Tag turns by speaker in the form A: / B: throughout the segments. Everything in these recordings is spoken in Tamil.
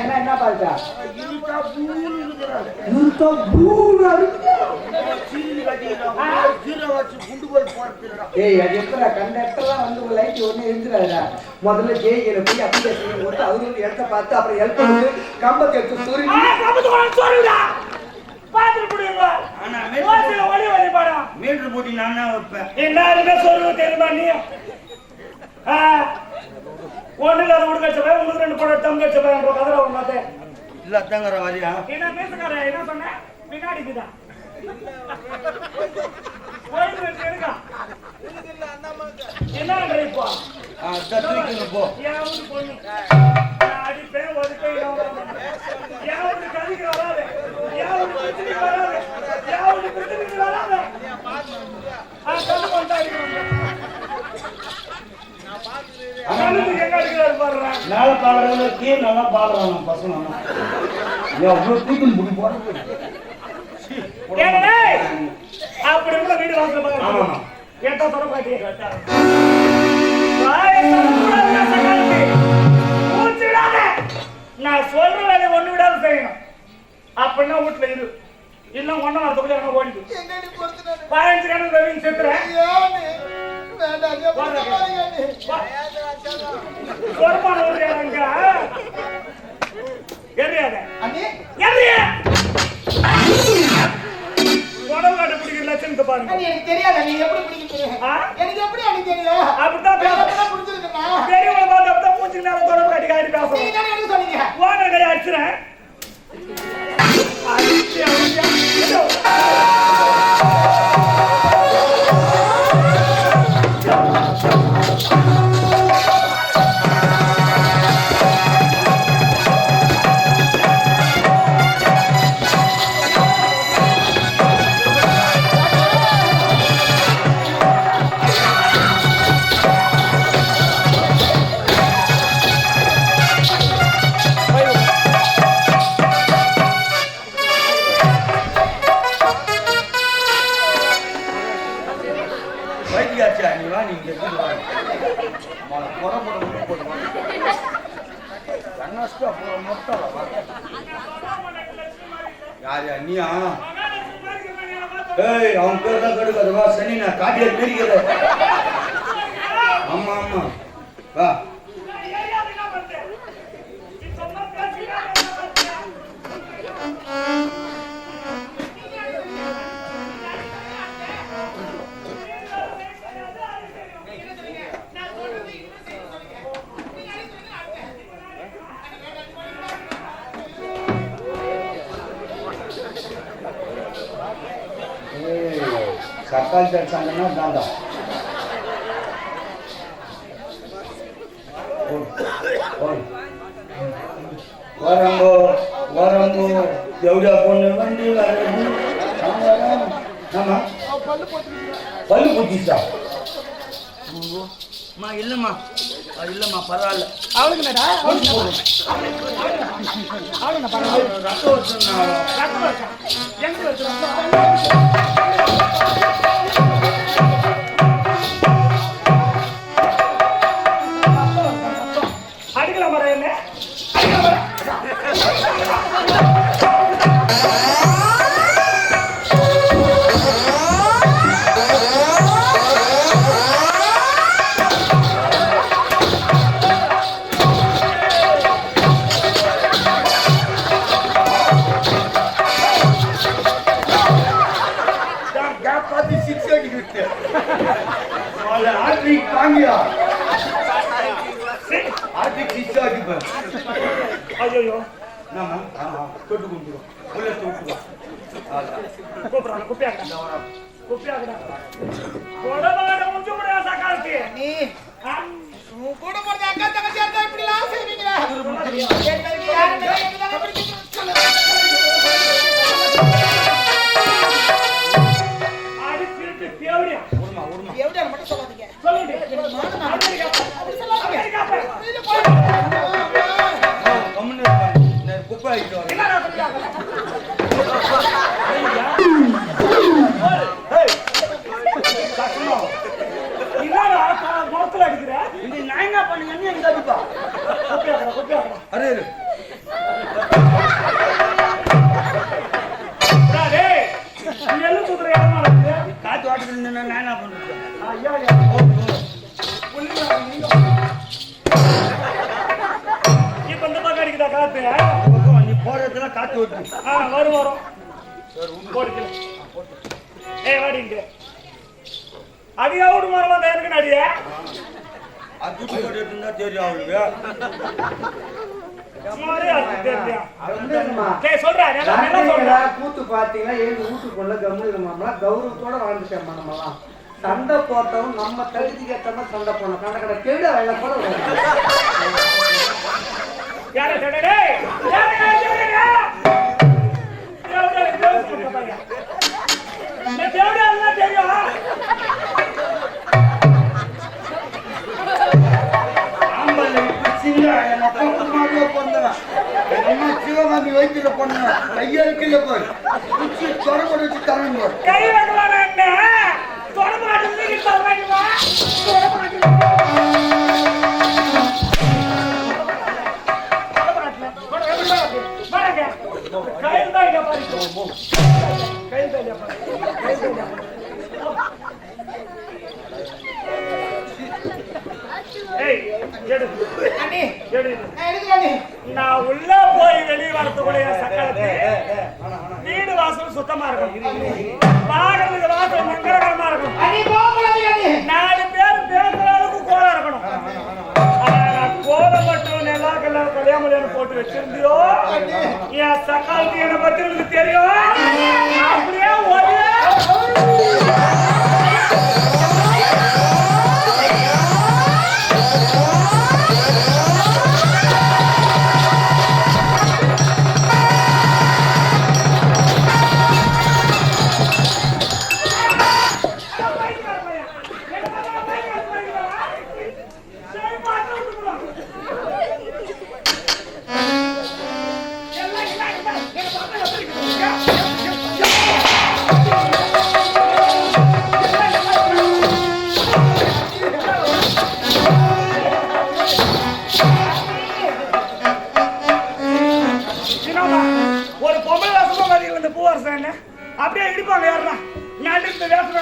A: என்ன பாத்தா முதல்ல ஜெயில போய் அப்ளிகேஷன் போட்டு அவரு இடத்த பார்த்து அப்புறம் ஹெல்ப் பண்ணி கம்பத்தை எடுத்து
B: மீட்டர் போட்டி நான் வைப்பேன்.
C: எல்லாருமே சொல்லுவது தெரியுமா நீ ஒண்ணு அதை உடுக்கச்சப்ப உங்களுக்கு 2 படம் தம் கச்சப்பன்ற கதை உங்க
B: இல்ல தங்கற வரியா
C: என்ன பேசுறாரு என்ன சொன்ன பின்னாடி இதுதான் என்ன இப்போ
B: தூக்கிங்க போ
C: அடிப்பே ஒதுக்கே யாவது கதிக்கு வராது யாவது பிரச்சனைக்கு வராது யாவது பிரச்சனைக்கு வராது சொல்லு கொண்டாடுங்க
B: மேல பாடுறவங்க கீழே நல்லா பாடுறாங்க பசங்க எவ்வளவு தூக்கின்னு பிடி போறது
C: அப்படி கூட வீடு வாங்க கேட்டா சொல்ல மாட்டேன் நான் சொல்ற வேலையை ஒண்ணு விடாத செய்யணும் அப்படின்னா வீட்டுல இரு இன்னும் 1 வாரத்துக்குள்ள என்ன ஓடிடு 15 கணக்கு ரவி செத்துறேன் எரியாத உடம்பு பிடிக்கிற லட்சணத்தை பாருங்க
A: எனக்கு தெரியாது நீ எப்படி பிடிக்கிறீங்க எனக்கு எப்படி எனக்கு தெரியும்
C: அப்படிதான் பெரியவங்களை பார்த்து அப்படிதான் மூஞ்சி நேரம் தொடர்பு கட்டி காட்டி பேசுறேன்
A: நீங்க தானே எனக்கு சொன்னீங்க
C: வாங்க கையை அடிச்சுறேன்
B: நீயா ஏய் அவன் பேர் தான் கெடுக்காது வா சனி நான் காட்டில பிரிக்கல ஆமா ஆமா வா சக்கால் தச்சாங்கன்னா தாண்டா வரம்போ வரம்போ எவ்வளோ பொண்ணு வண்டி வரது ஆமா பல்லு போச்சுச்சா அம்மா இல்லைம்மா அது இல்லைம்மா பரவாயில்ல
A: அவளுக்கு என்னடா அவளுக்கு பரவாயில்ல
B: ரத்தம் வச்சுருந்தா
C: எங்க வச்சுருந்தா அடிக்கலாம் மரம் என்ன ஐயோ
B: தொட்டு கொடுத்துருவோம் உள்ள தொட்டுருவோம்
C: கூப்பிடுறாங்க குப்பியாக்கடா குப்பியாக்கடா கொடமாட முஞ்சு முடியா சக்காலுக்கு
A: நீ கூட போறத அக்கா தங்கச்சி இருந்தா இப்படி லாஸ் செய்வீங்களா எனக்கு யாருமே எங்கதானே பிடிச்சிட்டு
C: ஆடி திருட்டு தேவடியா
A: ஊர்மா தேவடியா மட்டும் சொல்லாதீங்க
C: சொல்லுங்க
A: அமெரிக்கா அப்படி சொல்லாதீங்க
B: குப்பை ஆயிட்டு வரேன்
C: என்னடா குப்பியாக்கடா என்னடா முகத்துல அடிக்கிற
B: நான் என்ன பண்ணுங்க எங்க அடிப்பா காத்து வாட்டுக்கு நின்னா நான் என்ன பண்றது?
C: ஐயா இப்ப இந்த பக்கம் அடிக்குதா காத்து?
B: நீ போறதுல காத்து வருது.
C: வரும் வரும் போடுச்சு. ஏய் வாடிங்க அடியா விடு மரமா தான் இருக்கு அடிய
B: அது போட்டு இருந்தா தெரியும் அவளுக்கு.
D: கூத்து பாத்தீங்கன்னா எங்க வீட்டுக்குள்ள கம்முமா கௌரவத்தோட வாழ்ந்துட்டேன். நம்மலாம் சண்டை போட்டவும் நம்ம தகுதிக்கு ஏற்ற மாதிரி சண்டை போனோம். கண்ட கடை கேடு வெள்ள கூட சிவகாமி வயிற்றுல பொண்ணு கையெழுக்கில போய் தொடர்பு வச்சு தரணும்.
C: நான் உள்ள போய் வெளியே வரக்கூடிய சக்கரத்து வீடு வாசல் சுத்தமா இருக்கும். வாகனத்துக்கு வாசல் மங்களகரமா இருக்கும். 4 பேர் பேசுற அளவுக்கு கோலம் இருக்கணும். கோலம் மட்டும் நிலாக்கல்ல கல்யாணம் போட்டு வச்சிருந்தியோ என் சக்காலத்து என்னை பத்தி உங்களுக்கு தெரியும். அப்படியே ஒரே அப்படியே இடிப்பாங்க. யாருன்னா நான் இந்த வேசம்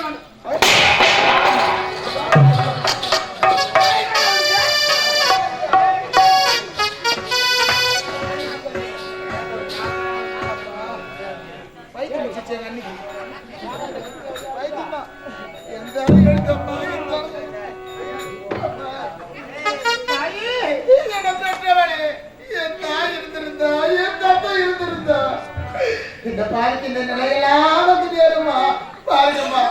A: இந்த பாருக்கு இந்த நிலையெல்லாம் வந்து நேருமா பாருங்கம்மா.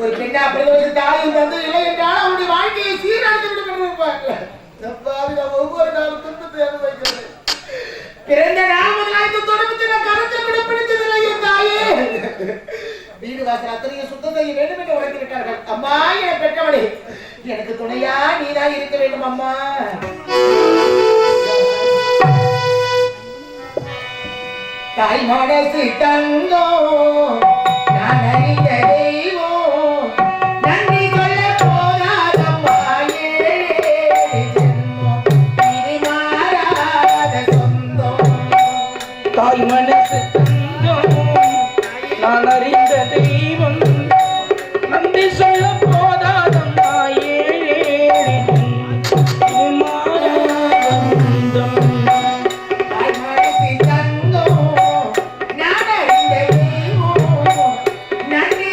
A: ஒரு பெண்ணா அப்படி ஒரு தாயும் தந்து இல்லை என்றால் அவனுடைய வாழ்க்கையை சீரழித்து விடுவாங்க. ஒவ்வொரு நாளும் துன்பத்தை அனுபவிக்கிறது. பிறந்த நாள் முதலாய்த்து தொடர்பு நான் கருத்தில் விட பிடித்ததில்லை என் தாயே. வீடு வாசல் அத்தனையும் சுத்தம் செய்ய வேண்டும் என்று உழைத்து விட்டார்கள். அம்மா என பெற்றவளே, எனக்கு துணையா நீதான் இருக்க வேண்டும் அம்மா. தாய் மனசு தங்கோ நான் அறிந்த தெய்வம் நன்றி சொல்ல போதாதம்மா. ஜென்மம் இது மாறாத சொந்தம்.
B: தாய் மனசு தங்கம் நான் அறிந்த தெய்வம் நன்றி சொல்ல போதாதம்மா.
A: நன்றி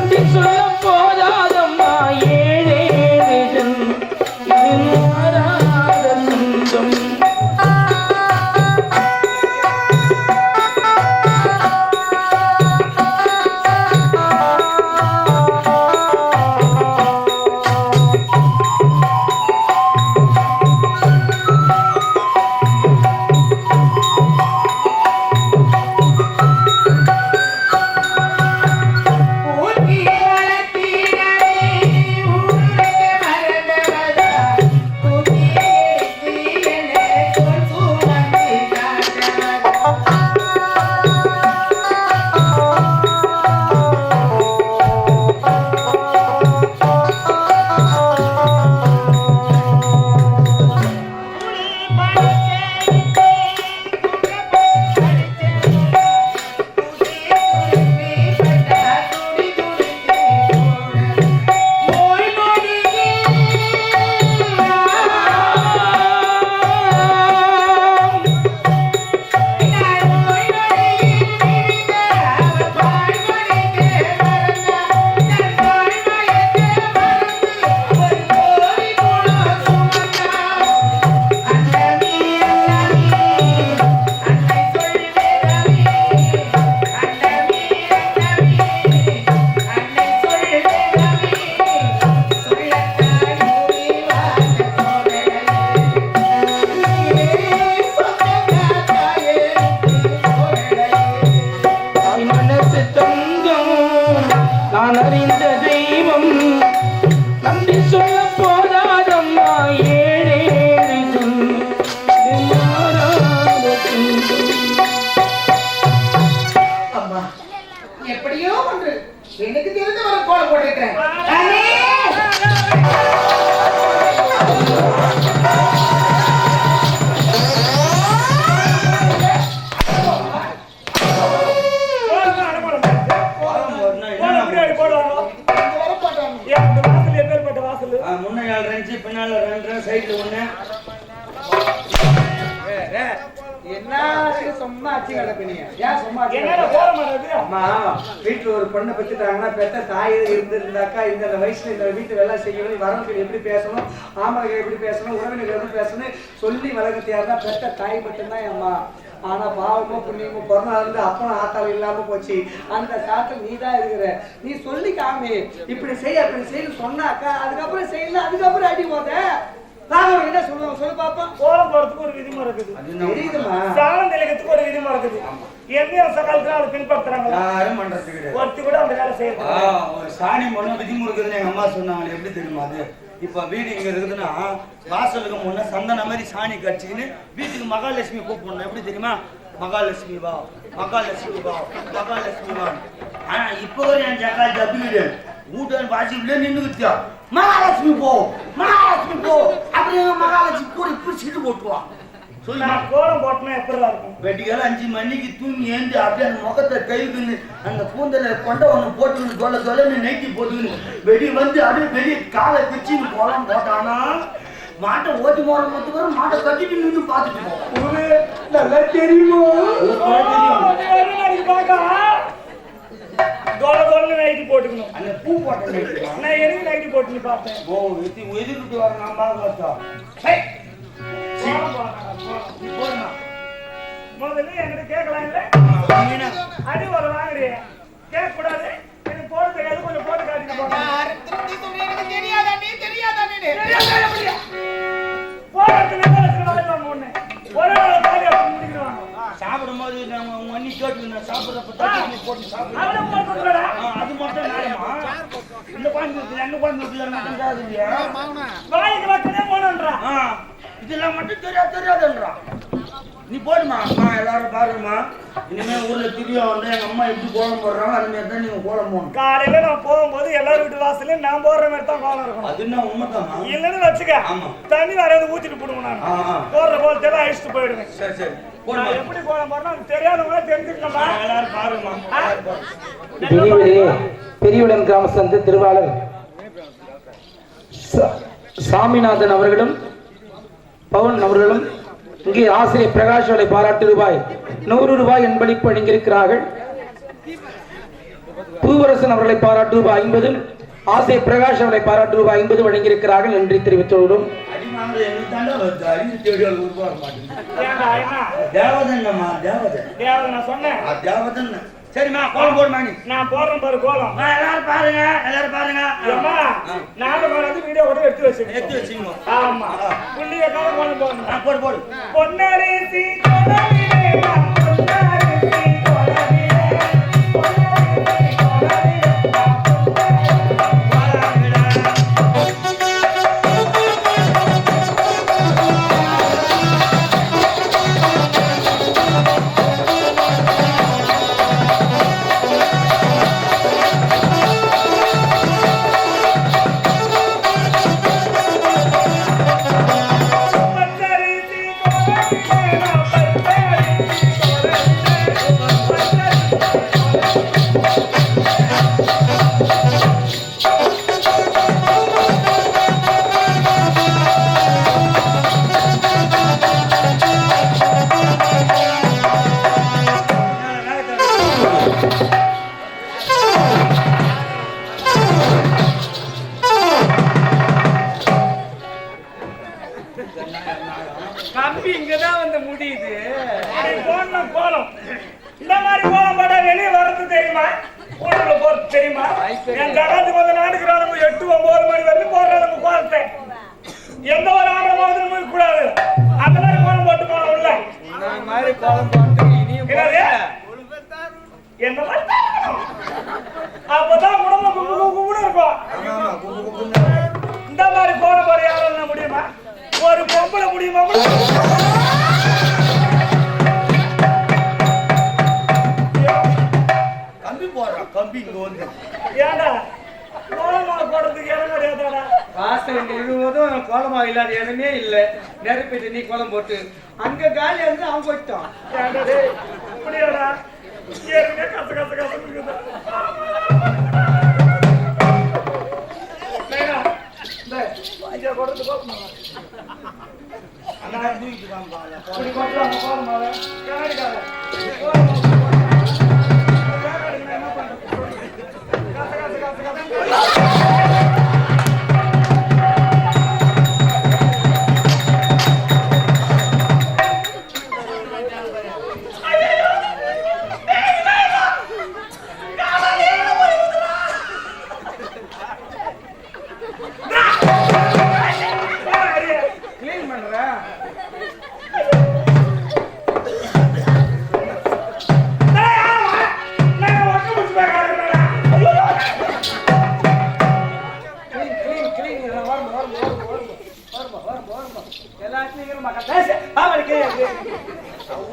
E: நன்றி சொல்ல போதாதம்மா ஏழேழு இது மாறாத சொந்தம். நான் அறிந்த தெய்வம் நன்றி சொல்ல போதாதம்மா ஏழேழு இது மாறாத சொந்தம்.
A: அம்மா எப்படியோ ஒன்று எனக்கு தெரிஞ்ச ஒரு கோலம் போட்டிருக்கிறேன்.
B: முன்ன 4 ரெஞ்சு பின்னால 2 சைடுல 1
D: என்ன சும்மா அச்சு கிடப்பீங்க ஏன் சும்மா அம்மா வீட்டுல ஒரு பொண்ணை பெற்றுட்டாங்கன்னா பெற்ற தாய் இருந்திருந்தாக்கா இந்த வயசுல இந்த வீட்டு வேலை செய்யணும் வரவங்க எப்படி பேசணும் ஆமர்கள் எப்படி பேசணும் உறவினர்கள் எப்படி பேசணும் சொல்லி வளர்க்கத்தியாருந்தா பெற்ற தாய் மட்டும்தான் அம்மா. ஆனா பாவமோ புண்ணியமோ கொரோனா இருந்து அப்பனும் ஆத்தாலும் இல்லாம போச்சு. அந்த சாட்டில் நீ தான் இருக்கிற. நீ சொல்லி காமி இப்படி செய்ய அப்படி செய்ய சொன்னாக்கா அதுக்கப்புறம் செய்யல அதுக்கப்புறம் அடி போத நாங்க என்ன சொல்லுவோம் சொல்லு பாப்போம்.
C: கோலம் போறதுக்கு ஒரு விதிமுறை இருக்குது.
D: தெரியுதுமா
C: சாலம் தெளிக்கிறதுக்கு ஒரு விதிமுறை இருக்குது. எந்த சகாலத்துல அதை பின்பற்றுறாங்க
B: யாரும் பண்றது கிடையாது.
C: ஒருத்தி கூட அந்த வேலை செய்யறது.
B: ஒரு சாணி மண்ணு விதிமுறை இருக்குதுன்னு எங்க அம்மா சொன்னாங்க. எப்படி தெரியுமா அது? இப்ப வீடு இங்க இருக்குதுன்னா வாசலுக்கு முன்ன சந்தன மாதிரி சாணி கடிச்சின்னு வீட்டுக்கு மகாலட்சுமி கூப்பிடணும். எப்படி தெரியுமா? மகாலட்சுமி வா, மகாலட்சுமி வா, மகாலட்சுமி வா. ஆனா இப்போ ஒரு என் ஜக்கா ஜப்பிடு வீட்டு வாசிக்குள்ளே நின்றுக்கிட்டியா மகாலட்சுமி போ, மகாலட்சுமி போ அப்படின்னு மகாலட்சுமி கூட இப்படி சீட்டு போட்டுவான்.
C: நான் கோலம் போட்டனா எப்படிதான் இருக்கும்?
B: வெட்டிக்கால 5 மணிக்கு தூங்கி ஏந்து அப்படியே அந்த முகத்தை கைக்குன்னு அந்த கூந்தல கொண்ட ஒண்ணு போட்டுன்னு தொலை தொலைன்னு நைட்டி போட்டுன்னு வெடி வந்து அப்படியே வெளியே காலை பிச்சுன்னு கோலம் போட்டானா மாட்டை ஓட்டி போற மொத்தம் மாட்டை கட்டிட்டு நின்று பார்த்துட்டு போவோம்.
D: நல்லா தெரியுமோ
C: நைட்டி போட்டுக்கணும்.
B: அந்த பூ போட்ட நைட்டி
C: நான் எனக்கு நைட்டி போட்டு பார்த்தேன்.
B: ஓ எதிர்த்து வர நான் பார்த்தா
C: முதல்ல என்கிட்ட கேட்கலாம் இல்ல அடி ஒரு வாங்குறீ கேட்க கூடாது. எனக்கு போட தெரியாது கொஞ்சம் போட்டு காட்டிட்டு போட்டேன்.
A: தெரியாதா நீ
B: சாப்பிடும் போது மண்ணி கேட்டு சாப்பிட்றப்ப போட்டு சாப்பிடுறேன். அது மட்டும் நியாயமா? இந்த குழந்தை எங்க குழந்தை மட்டும் இல்லையா?
C: வாய்க்கு மக்களே போனன்றான்.
B: இதெல்லாம் மட்டும் தெரியாதுன்றான். நீ போடுமா எல்லாரும் பாருமா. இனிமே ஊர்ல திரியா வந்து எங்க அம்மா எப்படி கோலம் போடுறாங்க அது மாதிரி தான் நீங்க கோலம் போடணும்.
C: காலையில நான் போகும்போது எல்லாரும் வீட்டு வாசலையும் நான் போடுற மாதிரி தான் கோலம் இருக்கணும்.
B: அது என்ன உண்மைதான்
C: இல்லன்னு வச்சுக்க தண்ணி வரையாவது ஊத்திட்டு போடுவோம். நான் போடுற கோலத்தெல்லாம் அழிச்சுட்டு போயிடுவேன்.
B: சரி சரி
C: எப்படி கோலம் போடணும் அது தெரியாதவங்க தெரிஞ்சுக்கணும்.
B: எல்லாரும் பாருமா.
E: பெரியவுடன் கிராம சந்தை திருவாளர் சாமிநாதன் அவர்களும் பவன் அவர்களும் இங்கே ஆசிரியர் பிரகாஷோலை பாராட்டு ரூபாய் 100 ரூபாய் என்பளிப்பு அணிந்திருக்கிறார்கள். பூவரசன் அவர்களை பாராட்டு ரூபாய் 50, ஆசை பிரகாஷ் அவர்களை பாராட்டு ரூபாய் 50 வழங்கியிருக்கிறார்கள். நன்றி தெரிவித்துள்ளோம்.
B: சரிம்மா, கோலம் போடுமா நீ?
C: நான் போடுறேன் பாரு கோலம்.
B: எல்லாரும் பாருங்க, எல்லாரும் பாருங்க.
C: நானும் வீடியோ கூட எடுத்து
B: வச்சுக்கோ.
C: ஆமா, புள்ளிய கோலம் போடணும்.
B: போடு போடு.
C: பொன்னரிசி கொடவிலே பொன்னரிசி கொடவிலே
D: கம்பி இங்கதான் வந்து முடியுது.
C: கோலம் கோலம் இந்த மாதிரி கோலம் போட்டா வெளியே வர்றது தெரியுமா? ஊருல போறது தெரியுமா? என் ஜகாத்துக்கு வந்து நாடுக்கிறாங்க 8-9 மணி வரைக்கும் போடுறாங்க கோலத்தை. எந்த ஒரு ஆம்பளை போய் கூடாது. அந்த மாதிரி கோலம் போட்டு போன உள்ள
D: இந்த மாதிரி கோலம் போட்டு இனியும்
C: என்ன அப்பதான் குடும்பம் கும்பிட இருக்கும். இந்த மாதிரி கோலம் போட யாரும் முடியுமா? ஒரு பொம்பளை முடியுமா?
B: கம்பி போடுறான், கம்பி இங்க வந்து.
C: ஏண்டா கோலமா போடுறதுக்கு இடம் கிடையாதாடா?
D: வாசல் முழுவதும் கோலமா இல்லாத இடமே இல்லை. நெருப்பிட்டு நீ கோலம் போட்டு அங்க காலி வந்து அவங்க போயிட்டோம்.
C: அப்படியாடா? ஏற்கனவே கச கச கசக்குதா? இங்க கொடுத்து போகணும்.
B: அண்ணா தூக்கிட்டு வாங்க.
C: இப்படி போட்டுலாம் போகணுமா? கண்ணாடிக்கார என்ன பண்றது? கச கச கச கச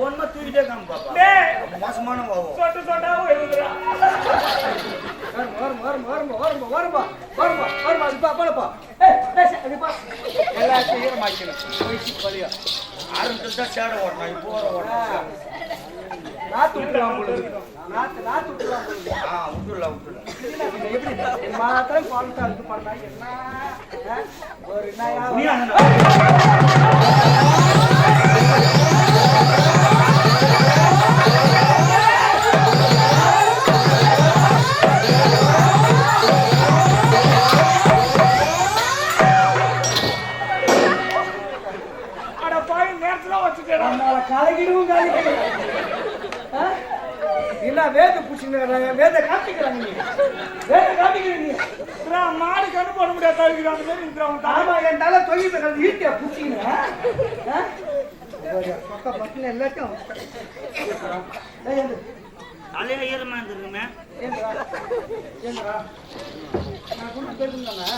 B: ஒன்னும் தூக்கிட்டே காம பாப்பா. மோசமான பாவம்.
C: சொட்டு சொட்டாவும் எழுதுறா.
D: எல்லாத்தையும் ஈரமாக்கணும்.
B: ஆரம்பிச்சுட்டா சேட ஓட்டணும், இப்போ ஓட்டணும்.
D: நாத்து விட்டுலாம் போடுது. நாத்து விட்டுலாம் போடுது.
B: விட்டுலாம்
D: எப்படி மாத்திரம் குவாலிட்டா இது பண்ணா என்ன ஒரு கலகிடுவோம் இல்ல வேத பூச்சிக்கிறாங்க, வேத காட்டிக்கிறாங்க. நீ வேத காட்டிக்கிறீங்க.
C: மாடு கண்ணு போட முடியாது தவிர்க்கிறாங்க மாதிரி இருக்கிறவங்க.
D: ஆமா, என் தலை தொழில் ஈட்டியா பூச்சிங்க பக்கம் எல்லாத்தையும்
B: தலையில ஈரமா இருந்துருக்குமே.
D: ஏன்றா நான் கொண்டு போயிருந்தானே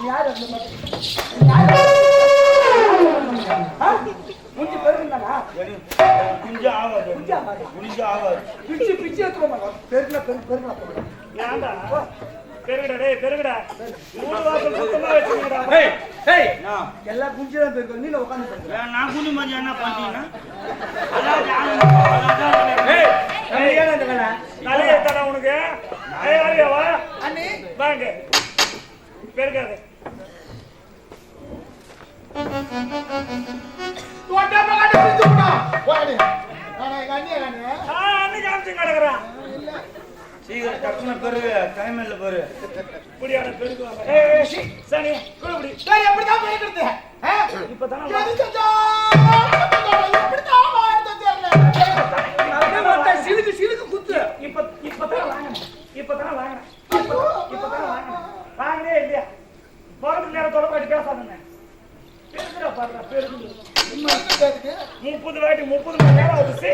D: யாரு முடிஞ்சு பெருந்தானா
B: குஞ்சு ஆகாது, குஞ்சு ஆகாது.
D: பிச்சு பிச்சு எடுத்துக்கோ. பெருக்கல பெருக்கல
C: ஏன்டா பெருகடா? டேய் பெருகடா, மூணு வாசல் சுத்தமா வச்சுக்கடா.
D: எல்லா குஞ்சு தான் பெருக்கும். நீ உட்கார்ந்து பெருக்க.
B: நான் குஞ்சு மஞ்சள் என்ன பண்றீங்கன்னா
C: தலையை தர உனக்கு. வா அண்ணி வாங்க பெருகாது.
A: அன்னைக்கு அனுப்பிச்சு கிடக்குறான்.
B: சீக்கிரம் டக்குனு பெருகு டைம் இல்லை பாரு.
C: இப்படியான பெருகுவாங்க. சனி குழுபடி
A: எப்படிதான் போயிருக்கிறது
C: இப்பதானே
D: சிலுக்கு சிலுக்கு குத்து.
C: இப்பதானே வாங்கினேன். வாங்கினே இல்லையா போறது நேரத்தோட பாட்டி பேசாதுங்க. பேசுறா பாருங்க பெருகுது. 30 வாட்டி 30 மணி நேரம் ஆகுது.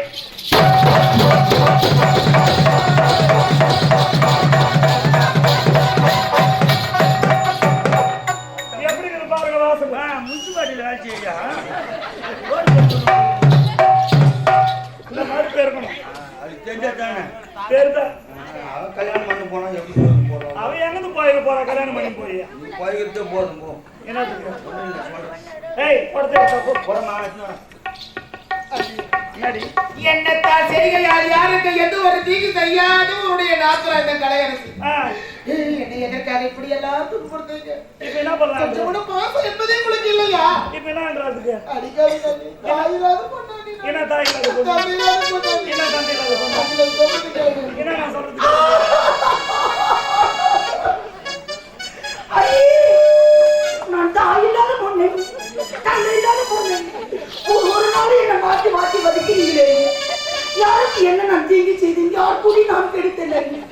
C: எப்படி பாருங்க வாசல்
B: முனிசிபாலிட்டியில் வேலை செய்யா
C: இந்த மாதிரி பேருக்கணும்.
B: அது தெரிஞ்சா தானே.
C: பேருதான்
B: அவன் கல்யாணம் பண்ண போனா எப்படி போதும் போடுவான்.
C: அவன் எங்கிருந்து போயிருக்க போறான் கல்யாணம் பண்ணி போய்
B: போய்கிறதே போதும் போ.
C: என்னத்துக்கு
B: ஒன்றும் இல்லை சொல்றேன்.
C: ஏய் படுத்து
B: போறமா
A: என்னத்தான் செய்கள் யாருக்கு எந்த ஒரு தீங்கு செய்யாது உன்னுடைய நாக்குற இந்த கலையரசு என்னை எதற்காக இப்படி எல்லாம் துன்புறுத்தீங்க?
C: இப்ப என்ன பண்ணலாம்?
A: கொஞ்சம் கூட பாசம் என்பதே உங்களுக்கு இல்லையா?
C: இப்ப என்னன்றதுக்கு
A: அடிக்காது தம்பி. தாயில்லாத பொண்ணாடி நான்.
C: என்ன தாய் இல்லாத பொண்ணு?
A: தாயில்லாத பொண்ணாடி.
C: என்ன தந்தை இல்லாத பொண்ணு?
A: அதுல சொல்றது கேளு.
C: என்ன நான் சொல்றது?
F: நான் தாயில்லாத பொண்ணு, தந்தை இல்லாத பொண்ணு. ஒரு நாள் என்னை மாத்தி மாத்தி வதக்கிறீங்களே. யாருக்கு என்ன நான் தீங்கு செய்தேன்? யார் கூடி நான் கெடுத்தேன்?